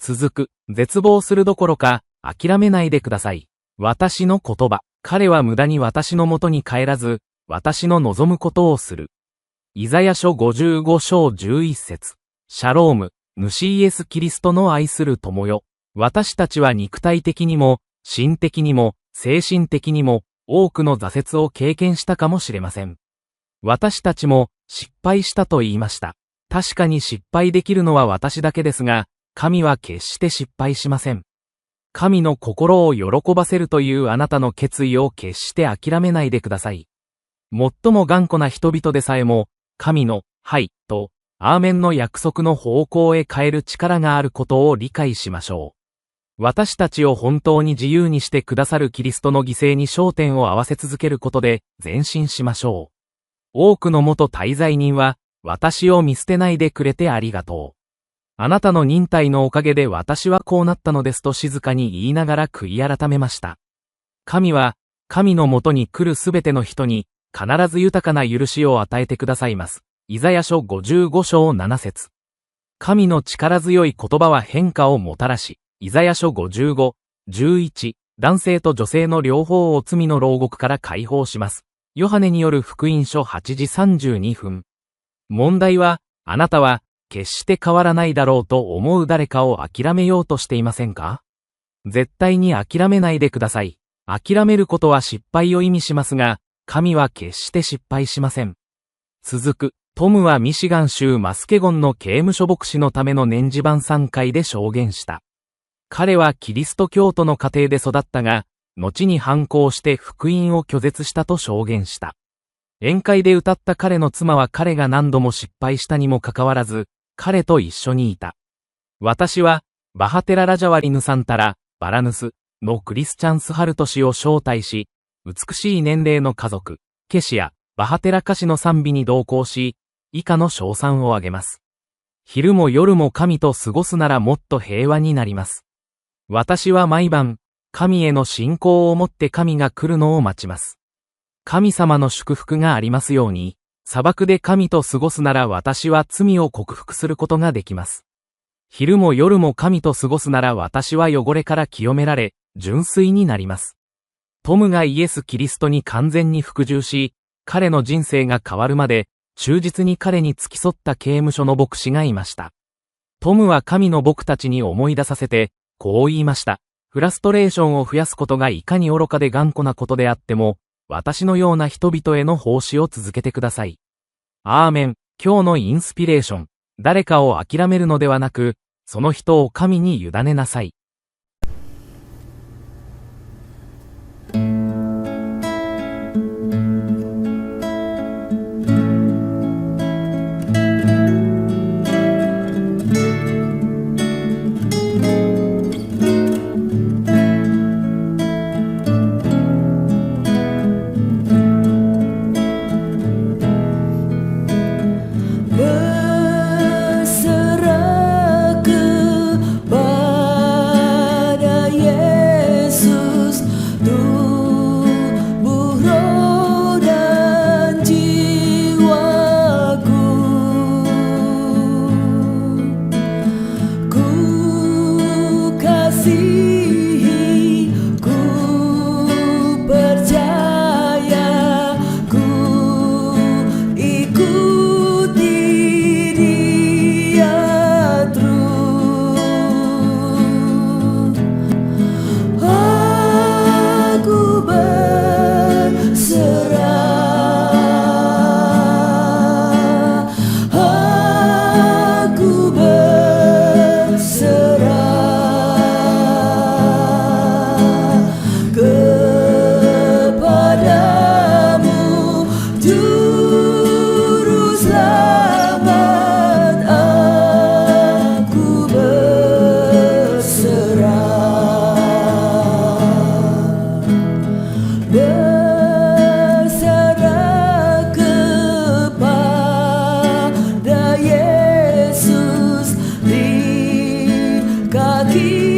続く、絶望するどころか、諦めないでください。私の言葉、彼は無駄に私のもとに帰らず、私の望むことをする。イザヤ書55章11節。シャローム、主イエス・キリストの愛する友よ。私たちは肉体的にも、心的にも、精神的にも、多くの挫折を経験したかもしれません。私たちも、失敗したと言いました。確かに失敗できるのは私だけですが、神は決して失敗しません。神の心を喜ばせるというあなたの決意を決して諦めないでください。最も頑固な人々でさえも、神の、はいと、アーメンの約束の方向へ変える力があることを理解しましょう。私たちを本当に自由にしてくださるキリストの犠牲に焦点を合わせ続けることで前進しましょう。多くの元滞在人は、私を見捨てないでくれてありがとう。あなたの忍耐のおかげで私はこうなったのですと静かに言いながら悔い改めました。神は、神のもとに来るすべての人に、必ず豊かな許しを与えてくださいます。イザヤ書55章7節。神の力強い言葉は変化をもたらし、イザヤ書55、11、男性と女性の両方を罪の牢獄から解放します。ヨハネによる福音書8時32分。問題は、あなたは、決して変わらないだろうと思う誰かを諦めようとしていませんか？絶対に諦めないでください。諦めることは失敗を意味しますが、神は決して失敗しません。続く、トムはミシガン州マスケゴンの刑務所牧師のための年次晩餐会で証言した。彼はキリスト教徒の家庭で育ったが、後に反抗して福音を拒絶したと証言した。宴会で歌った彼の妻は彼が何度も失敗したにもかかわらず、彼と一緒にいた。私は、バハテラ・ラジャワリヌサンタラ、バラヌスのクリスチャンス・ハルト氏を招待し、美しい年齢の家族、ケシやバハテラ歌詞の賛美に同行し、以下の称賛をあげます。昼も夜も神と過ごすならもっと平和になります。私は毎晩、神への信仰を持って神が来るのを待ちます。神様の祝福がありますように、砂漠で神と過ごすなら私は罪を克服することができます。昼も夜も神と過ごすなら私は汚れから清められ、純粋になります。トムがイエス・キリストに完全に服従し、彼の人生が変わるまで、忠実に彼に付き添った刑務所の牧師がいました。トムは神の僕たちに思い出させて、こう言いました。フラストレーションを増やすことがいかに愚かで頑固なことであっても、私のような人々への奉仕を続けてください。アーメン。今日のインスピレーション。誰かを諦めるのではなく、その人を神に委ねなさい。Kaki